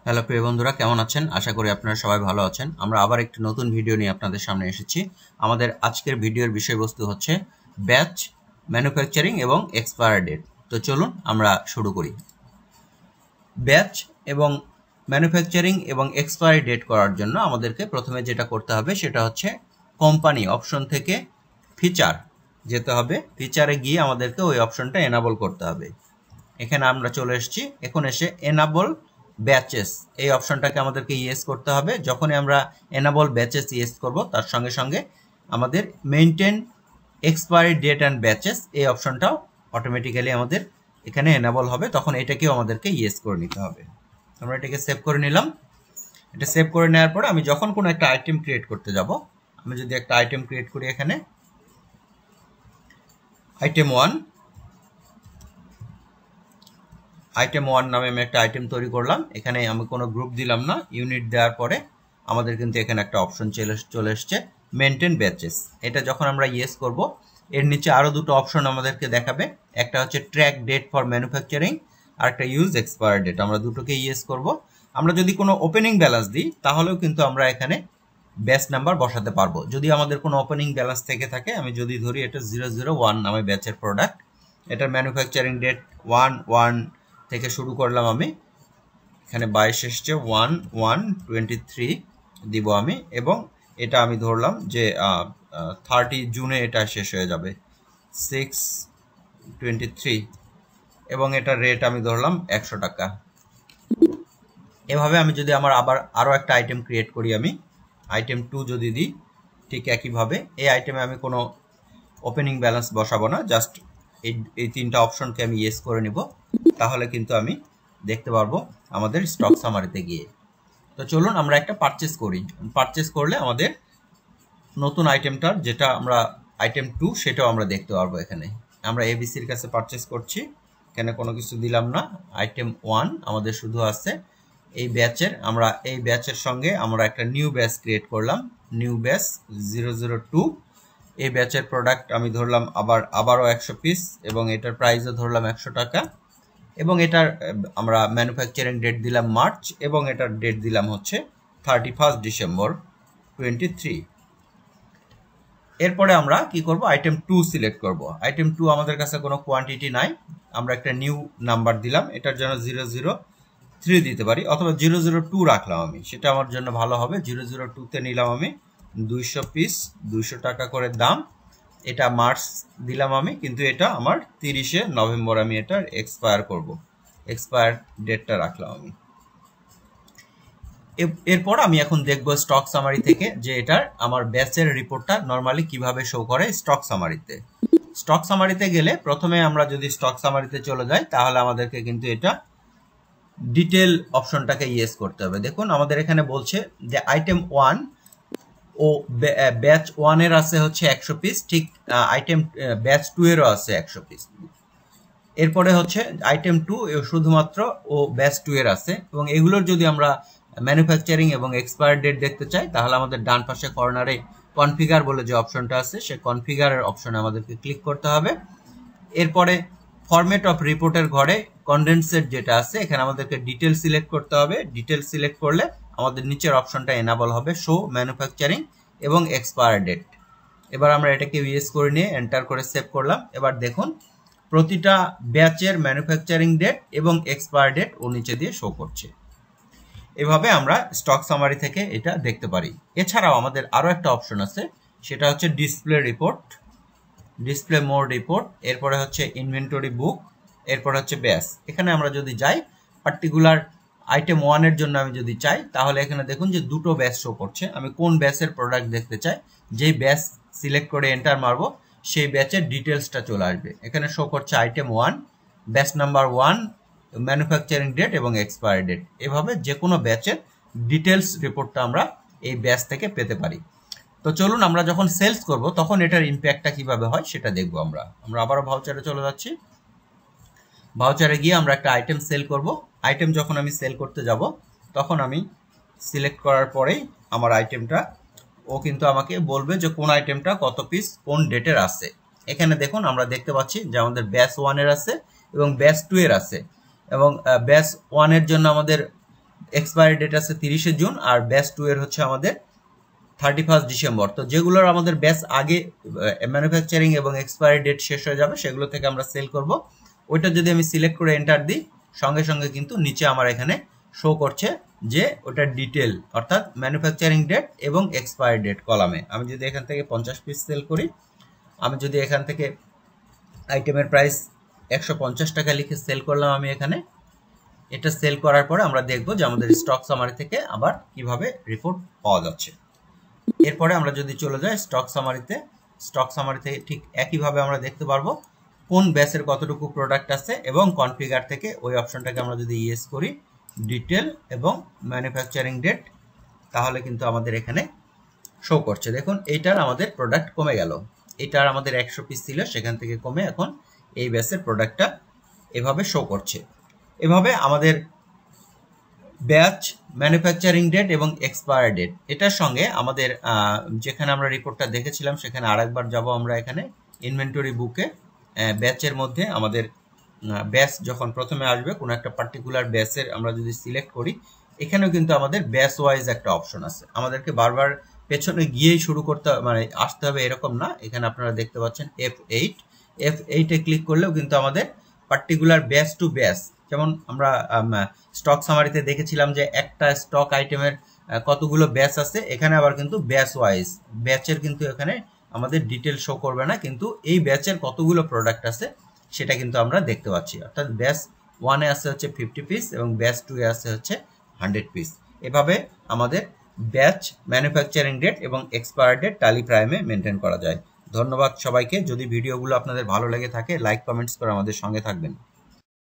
Hello প্রিয় বন্ধুরা, কেমন আছেন? আশা করি আপনারা সবাই ভালো আছেন। আমরা আবার একটি নতুন ভিডিও নিয়ে আপনাদের সামনে এসেছি। আমাদের আজকের ভিডিওর বিষয়বস্তু হচ্ছে ব্যাচ, ম্যানুফ্যাকচারিং এবং এক্সপায়ার ডেট। তো চলুন আমরা শুরু করি। ব্যাচ এবং ম্যানুফ্যাকচারিং এবং এক্সপায়ারি ডেট করার জন্য আমাদেরকে প্রথমে যেটা করতে হবে সেটা হচ্ছে কোম্পানি অপশন থেকে ফিচার যেতে হবে। ফিচারে গিয়ে আমাদেরকে ওই অপশনটা এনাবল করতে হবে। এখানে আমরা চলে এসেছি। এখন এসে এনাবল ব্যাচেস এই অপশনটাকে আমাদেরকে ইয়েস করতে হবে। যখনই আমরা এনাবল ব্যাচেস ইয়েস করব তার সঙ্গে সঙ্গে আমাদের maintain expiry date and batches এই অপশনটাও অটোমেটিক্যালি আমাদের এখানে এনাবল হবে। তখন এটাকেও আমাদেরকে ইয়েস করে নিতে হবে। আমরা এটাকে সেভ করে নিলাম। এটা সেভ করে নেওয়ার পরে আমি যখন কোনো একটা আইটেম ক্রিয়েট করতে যাব, আমি যদি একটা আইটেম ক্রিয়েট করি, এখানে আইটেম 1 নামে আমি একটা আইটেম তৈরি করলাম। এখানে আমি কোনো গ্রুপ দিলাম না, ইউনিট দেওয়ার পরে আমাদের কিন্তু এখানে একটা অপশন চলে এসছে মেইনটেইন ব্যাচেস। এটা যখন আমরা ইয়েস করব, এর নিচে আরো দুটো অপশন আমাদেরকে দেখাবে। একটা হচ্ছে ট্র্যাক ডেট ফর ম্যানুফ্যাকচারিং আর একটা ইউজ এক্সপায়ার ডেট। আমরা দুটোকে ইয়েস করব। আমরা যদি কোনো ওপেনিং ব্যালেন্স দিই তাহলেও কিন্তু আমরা এখানে ব্যাচ নাম্বার বসাতে পারবো। যদি আমাদের কোনো ওপেনিং ব্যালেন্স থেকে থাকে, আমি যদি ধরি এটা 001 নামে ব্যাচের প্রোডাক্ট, এটার ম্যানুফ্যাকচারিং ডেট 1 থেকে শুরু করলাম। আমি এখানে 22 এসছে, 1/1/23 দিব আমি, এবং এটা আমি ধরলাম যে 30 জুনে এটা শেষ হয়ে যাবে, 6/23, এবং এটা রেট আমি ধরলাম 100 টাকা। এভাবে আমি যদি আমার আবার আরও একটা আইটেম ক্রিয়েট করি, আমি আইটেম 2 যদি দিই, ঠিক একইভাবে এই আইটেমে আমি কোনো ওপেনিং ব্যালেন্স বসাবো না, জাস্ট এই তিনটা অপশনকে আমি ইয়েস করে নিব। তাহলে কিন্তু আমি দেখতে পারবো আমাদের স্টক সামারিতে গিয়ে। তো চলুন আমরা একটা পারচেস করি। পারচেস করলে আমাদের নতুন আইটেমটার যেটা আমরা আইটেম 2 সেটাও আমরা দেখতে পারবো। এখানে আমরা এবিসির কাছে পারচেস করছি, এখানে কোনো কিছু দিলাম না। আইটেম 1 আমাদের শুধু আছে এই ব্যাচের। আমরা এই ব্যাচের সঙ্গে আমরা একটা নিউ ব্যাচ ক্রিয়েট করলাম, নিউ ব্যাচ 002। এই ব্যাচের প্রোডাক্ট আমি ধরলাম আবারও 100 পিস, এবং এটার প্রাইসও ধরলাম 100 টাকা, এবং এটার আমরা ম্যানুফ্যাকচারিং ডেট দিলাম মার্চ, এবং এটার ডেট দিলাম হচ্ছে 31 ডিসেম্বর 23। এরপরে আমরা কি করব, আইটেম 2 সিলেক্ট করব। আইটেম 2 আমাদের কাছে কোনো কোয়ান্টিটি নাই, আমরা একটা নিউ নাম্বার দিলাম। এটার জন্য 003 দিতে পারি, অথবা 002 রাখলাম আমি, সেটা আমার জন্য ভালো হবে। 002-তে নিলাম আমি 200 পিস, 200 টাকা করে দাম। এটা মার্চ দিলাম আমি, কিন্তু এটা আমার 30শে নভেম্বর আমি এটার এক্সপায়ার করব। এক্সপায়ার ডেটটা রাখলাম আমি। এরপর আমি এখন দেখব স্টক সামারি থেকে যে এটার আমার ব্যাচের রিপোর্টটা নরমালি কিভাবে শো করে স্টক সামারিতে। স্টক সামারিতে গেলে প্রথমে আমরা যদি স্টক সামারিতে চলে যাই, তাহলে আমাদেরকে কিন্তু এটা ডিটেল অপশনটাকে ইয়েস করতে হবে। দেখুন আমাদের এখানে বলছে যে আইটেম 1 ও ব্যাচ 1 এর আছে হচ্ছে 100 পিস, ঠিক আইটেম ব্যাচ 2 এরও আছে 100 পিস। এরপরে হচ্ছে আইটেম 2 শুধুমাত্র ও ব্যাচ 2 এর আছে, এবং এগুলোর যদি আমরা ম্যানুফ্যাকচারিং এবং এক্সপায়ার ডেট দেখতে চাই, তাহলে আমাদের ডান পাশে কর্নারে কনফিগার বলে যে অপশনটা আছে, সে কনফিগারের অপশনে আমাদেরকে ক্লিক করতে হবে। এরপরে ফরম্যাট অফ রিপোর্টের ঘরে কন্ডেন্সেট যেটা আছে, এখানে আমাদেরকে ডিটেল সিলেক্ট করতে হবে। ডিটেল সিলেক্ট করলে আমাদের নিচের অপশনটা এনাবল হবে, শো ম্যানুফ্যাকচারিং এবং এক্সপায়ার ডেট। এবার আমরা এটাকে ইয়েস করে নিয়ে এন্টার করে সেভ করলাম। এবার দেখুন প্রতিটা ব্যাচের ম্যানুফ্যাকচারিং ডেট এবং এক্সপায়ার ডেট ও নিচে দিয়ে শো করছে। এভাবে আমরা স্টক সামারি থেকে এটা দেখতে পারি। এছাড়াও আমাদের আরো একটা অপশন আছে, সেটা হচ্ছে ডিসপ্লে রিপোর্ট, ডিসপ্লে মোর রিপোর্ট। এরপরে হচ্ছে ইনভেন্টরি বুক, এরপর হচ্ছে ব্যাচ। এখানে আমরা যদি যাই পার্টিকুলার আইটেম 1 এর জন্য আমি যদি চাই, তাহলে এখানে দেখুন যে দুটো ব্যাচ শো করছে। আমি কোন ব্যাচের প্রোডাক্ট দেখতে চাই, যেই ব্যাচ সিলেক্ট করে এন্টার মারবো সেই ব্যাচের ডিটেলসটা চলে আসবে। এখানে শো করছে item 1, batch number 1, manufacturing date এবং এক্সপায়ারি ডেট। এভাবে যে কোনো ব্যাচের ডিটেলস রিপোর্টটা আমরা এই ব্যাচ থেকে পেতে পারি। তো চলুন আমরা যখন সেলস করব তখন এটার ইম্প্যাক্টটা কিভাবে হয় সেটা দেখবো। আমরা আবারও ভাউচারে চলে যাচ্ছি। ভাউচারে গিয়ে আমরা একটা আইটেম সেল করব। আইটেম যখন আমি সেল করতে যাব, তখন আমি সিলেক্ট করার পরেই আমার আইটেমটা ও কিন্তু আমাকে বলবে যে কোন আইটেমটা কত পিস কোন ডেটের আছে। এখানে দেখুন আমরা দেখতে পাচ্ছি যে আমাদের ব্যাচ 1 এর আছে এবং ব্যাচ 2 এর আছে, এবং ব্যাচ 1 এর জন্য আমাদের এক্সপায়ারি ডেট আছে 30 জুন, আর ব্যাচ 2 এর হচ্ছে আমাদের 31 ডিসেম্বর। তো যেগুলোর আমাদের ব্যাচ আগে ম্যানুফ্যাকচারিং এবং এক্সপায়ারি ডেট শেষ হয়ে যাবে সেগুলো থেকে আমরা সেল করব। ওইটা যদি আমি সিলেক্ট করে এন্টার দিই, সঙ্গে সঙ্গে কিন্তু নিচে আমার এখানে শো করছে যে ওটার ডিটেল, অর্থাৎ ম্যানুফ্যাকচারিং ডেট এবং এক্সপায়ারি ডেট কলামে। আমি যদি এখান থেকে 50 পিস সেল করি, আমি যদি এখান থেকে আইটেমের প্রাইস 150 টাকা লিখে সেল করলাম, আমি এখানে এটা সেল করার পরে আমরা দেখব যে আমাদের স্টক সামারি থেকে আবার কিভাবে রিপোর্ট পাওয়া যাচ্ছে। এরপরে আমরা যদি চলে যাই স্টক সামারিতে, স্টক সামারিতে ঠিক একইভাবে আমরা দেখতে পারবো কোন ব্যাচের কতটুকু প্রোডাক্ট আছে, এবং কনফিগার থেকে ওই অপশনটাকে আমরা যদি ইয়েস করি, ডিটেল এবং ম্যানুফ্যাকচারিং ডেট, তাহলে কিন্তু আমাদের এখানে শো করছে। দেখুন এইটার আমাদের প্রোডাক্ট কমে গেল, এটার আমাদের 100 পিস ছিল, সেখান থেকে কমে এখন এই ব্যাচের প্রোডাক্টটা এভাবে শো করছে। এভাবে আমাদের ব্যাচ, ম্যানুফ্যাকচারিং ডেট এবং এক্সপায়ার ডেট, এটার সঙ্গে আমাদের যেখানে আমরা রিপোর্টটা দেখেছিলাম সেখানে আরেকবার যাব আমরা। এখানে ইনভেন্টরি বুকে ব্যাচের মধ্যে আমাদের ব্যাচ যখন প্রথমে আসবে কোনো একটা পার্টিকুলার ব্যাচের আমরা যদি সিলেক্ট করি, এখানেও কিন্তু আমাদের ব্যাচ ওয়াইজ একটা অপশন আছে। আমাদেরকে বারবার পেছনে গিয়েই শুরু করতে মানে আসতে হবে এরকম না। এখানে আপনারা দেখতে পাচ্ছেন F8 এ ক্লিক করলেও কিন্তু আমাদের পার্টিকুলার ব্যাচ টু ব্যাচ, যেমন আমরা স্টক সামারিতে দেখেছিলাম যে একটা স্টক আইটেমের কতগুলো ব্যাচ আছে, এখানে আবার কিন্তু ব্যাচ ওয়াইজ ব্যাচের কিন্তু এখানে আমাদের ডিটেল শো করবে না, কিন্তু এই ব্যাচের কতগুলো প্রোডাক্ট আছে সেটা কিন্তু আমরা দেখতে পাচ্ছি। অর্থাৎ ব্যাচ 1 এ আছে হচ্ছে 50 পিস এবং ব্যাচ 2 এ আছে হচ্ছে 100 পিস। এভাবে আমাদের ব্যাচ, ম্যানুফ্যাকচারিং ডেট এবং এক্সপায়ার ডেট টালি প্রাইমে মেনটেন করা যায়। ধন্যবাদ সবাইকে। যদি ভিডিওগুলো আপনাদের ভালো লেগে থাকে, লাইক কমেন্টস করে আমাদের সঙ্গে থাকবেন।